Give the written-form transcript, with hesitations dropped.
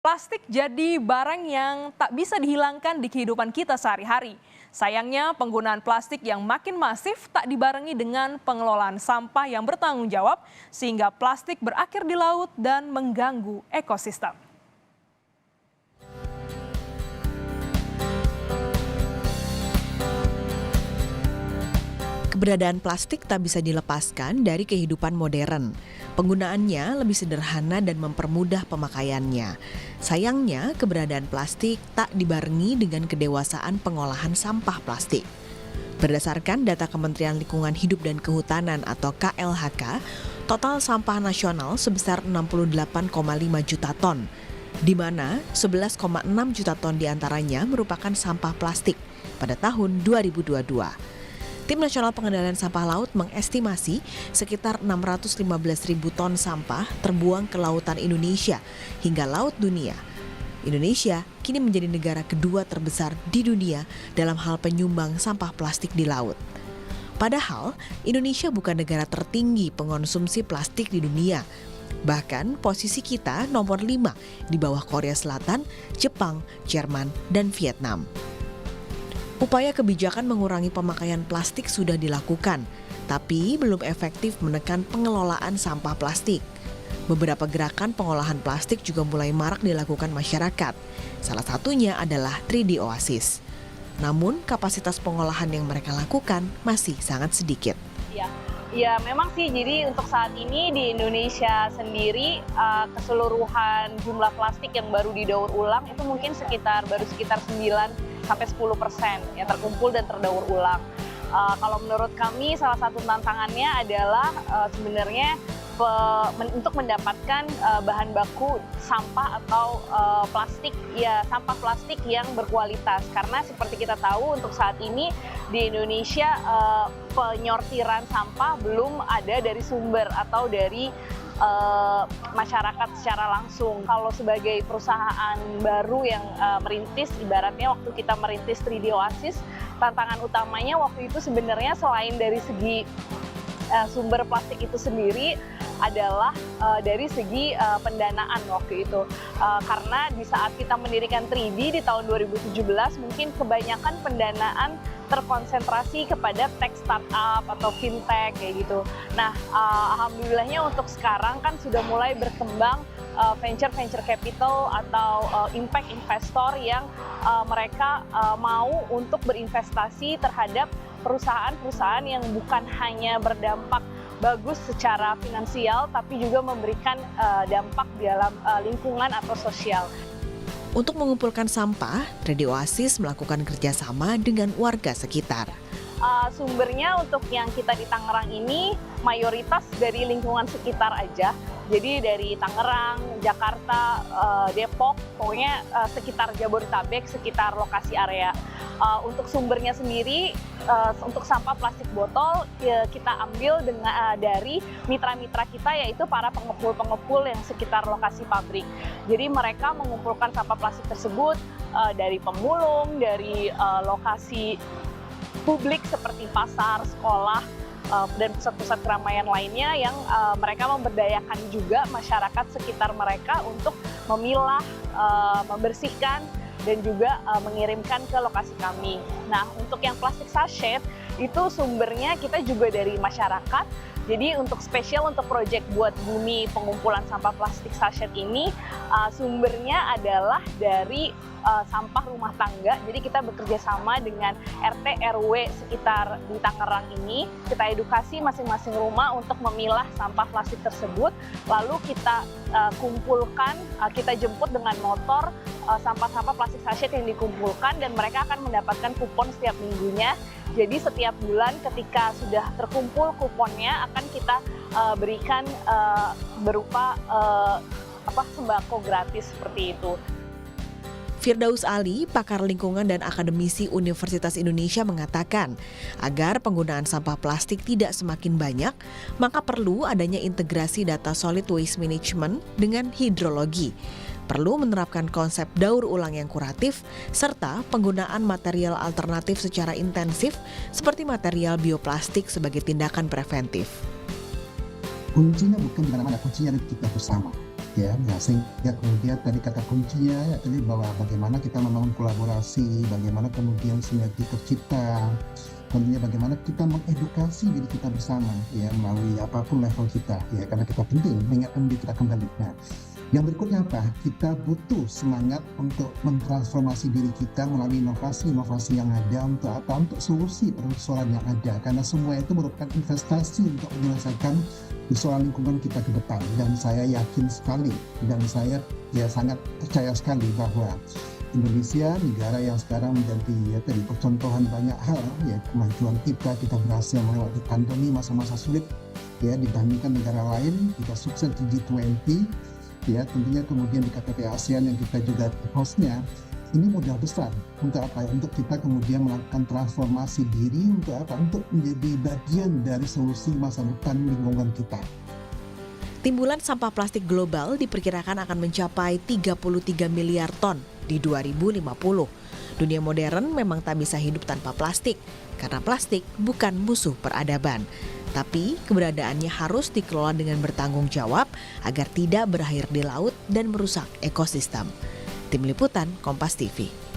Plastik jadi barang yang tak bisa dihilangkan di kehidupan kita sehari-hari. Sayangnya, penggunaan plastik yang makin masif tak dibarengi dengan pengelolaan sampah yang bertanggung jawab, sehingga plastik berakhir di laut dan mengganggu ekosistem. Keberadaan plastik tak bisa dilepaskan dari kehidupan modern. Penggunaannya lebih sederhana dan mempermudah pemakaiannya. Sayangnya, keberadaan plastik tak dibarengi dengan kedewasaan pengolahan sampah plastik. Berdasarkan data Kementerian Lingkungan Hidup dan Kehutanan atau KLHK, total sampah nasional sebesar 68,5 juta ton, di mana 11,6 juta ton diantaranya merupakan sampah plastik pada tahun 2022. Tim Nasional Pengendalian Sampah Laut mengestimasi sekitar 615.000 ton sampah terbuang ke lautan Indonesia hingga laut dunia. Indonesia kini menjadi negara kedua terbesar di dunia dalam hal penyumbang sampah plastik di laut. Padahal, Indonesia bukan negara tertinggi pengonsumsi plastik di dunia. Bahkan posisi kita nomor 5 di bawah Korea Selatan, Jepang, Jerman, dan Vietnam. Upaya kebijakan mengurangi pemakaian plastik sudah dilakukan, tapi belum efektif menekan pengelolaan sampah plastik. Beberapa gerakan pengolahan plastik juga mulai marak dilakukan masyarakat. Salah satunya adalah 3D Oasis. Namun, kapasitas pengolahan yang mereka lakukan masih sangat sedikit. Ya, memang sih. Jadi untuk saat ini di Indonesia sendiri keseluruhan jumlah plastik yang baru didaur ulang itu mungkin baru sekitar 9-10% yang terkumpul dan terdaur ulang. Kalau menurut kami salah satu tantangannya adalah sebenarnya untuk mendapatkan bahan baku sampah atau sampah plastik yang berkualitas, karena seperti kita tahu untuk saat ini di Indonesia penyortiran sampah belum ada dari sumber atau dari masyarakat secara langsung. Kalau sebagai perusahaan baru yang merintis, ibaratnya waktu kita merintis 3D Oasis, tantangan utamanya waktu itu sebenarnya selain dari segi sumber plastik itu sendiri adalah dari segi pendanaan waktu itu. Karena di saat kita mendirikan 3D di tahun 2017, mungkin kebanyakan pendanaan terkonsentrasi kepada tech startup atau fintech kayak gitu. Nah, alhamdulillahnya untuk sekarang kan sudah mulai berkembang venture capital atau impact investor yang mereka mau untuk berinvestasi terhadap perusahaan-perusahaan yang bukan hanya berdampak bagus secara finansial, tapi juga memberikan dampak dalam lingkungan atau sosial. Untuk mengumpulkan sampah, 3D Oasis melakukan kerjasama dengan warga sekitar. Sumbernya untuk yang kita di Tangerang ini mayoritas dari lingkungan sekitar aja. Jadi dari Tangerang, Jakarta, Depok, pokoknya sekitar Jabodetabek, sekitar lokasi area. Untuk sumbernya sendiri, untuk sampah plastik botol kita ambil dari mitra-mitra kita, yaitu para pengepul-pengepul yang sekitar lokasi pabrik. Jadi mereka mengumpulkan sampah plastik tersebut dari pemulung, dari lokasi publik seperti pasar, sekolah, dan pusat-pusat keramaian lainnya yang mereka memberdayakan juga masyarakat sekitar mereka untuk memilah, membersihkan, dan juga mengirimkan ke lokasi kami. Nah, untuk yang plastik sachet itu sumbernya kita juga dari masyarakat. Jadi untuk spesial untuk proyek Buat Bumi pengumpulan sampah plastik sachet ini sumbernya adalah dari sampah rumah tangga. Jadi kita bekerja sama dengan RT RW sekitar di Tangerang ini. Kita edukasi masing-masing rumah untuk memilah sampah plastik tersebut. Lalu kita kumpulkan, kita jemput dengan motor sampah-sampah plastik sachet yang dikumpulkan, dan mereka akan mendapatkan kupon setiap minggunya. Jadi setiap bulan ketika sudah terkumpul kuponnya akan kita berikan berupa sembako gratis seperti itu. Firdaus Ali, pakar lingkungan dan akademisi Universitas Indonesia mengatakan, agar penggunaan sampah plastik tidak semakin banyak, maka perlu adanya integrasi data solid waste management dengan hidrologi. Perlu menerapkan konsep daur ulang yang kuratif, serta penggunaan material alternatif secara intensif seperti material bioplastik sebagai tindakan preventif. Kuncinya bukan di mana-mana, kuncinya ada kita bersama. ya. Nah, sehingga kemudian tadi kata kuncinya ya tadi bahwa bagaimana kita membangun kolaborasi, bagaimana kemudian sinergi tercipta, tentunya bagaimana kita mengedukasi diri kita bersama ya melalui apapun level kita ya, karena kita penting mengingatkan diri kita kembali. Nah, yang berikutnya apa? Kita butuh semangat untuk mentransformasi diri kita melalui inovasi-inovasi yang ada untuk apa? Untuk solusi persoalan yang ada, karena semua itu merupakan investasi untuk menyelesaikan persoalan lingkungan kita ke depan. Dan saya yakin sekali dan saya ya sangat percaya sekali bahwa Indonesia, negara yang sekarang menjadi ya tadi percontohan banyak hal ya, kemajuan kita berhasil melewati pandemi, masa-masa sulit ya dibandingkan negara lain, kita sukses di G20 ya, tentunya kemudian di KTT ASEAN yang kita juga hostnya. Ini modal besar untuk apa? Untuk kita kemudian melakukan transformasi diri untuk apa? Untuk menjadi bagian dari solusi masa depan lingkungan kita. Timbulan sampah plastik global diperkirakan akan mencapai 33 miliar ton di 2050. Dunia modern memang tak bisa hidup tanpa plastik, karena plastik bukan musuh peradaban. Tapi keberadaannya harus dikelola dengan bertanggung jawab agar tidak berakhir di laut dan merusak ekosistem. Tim Liputan Kompas TV.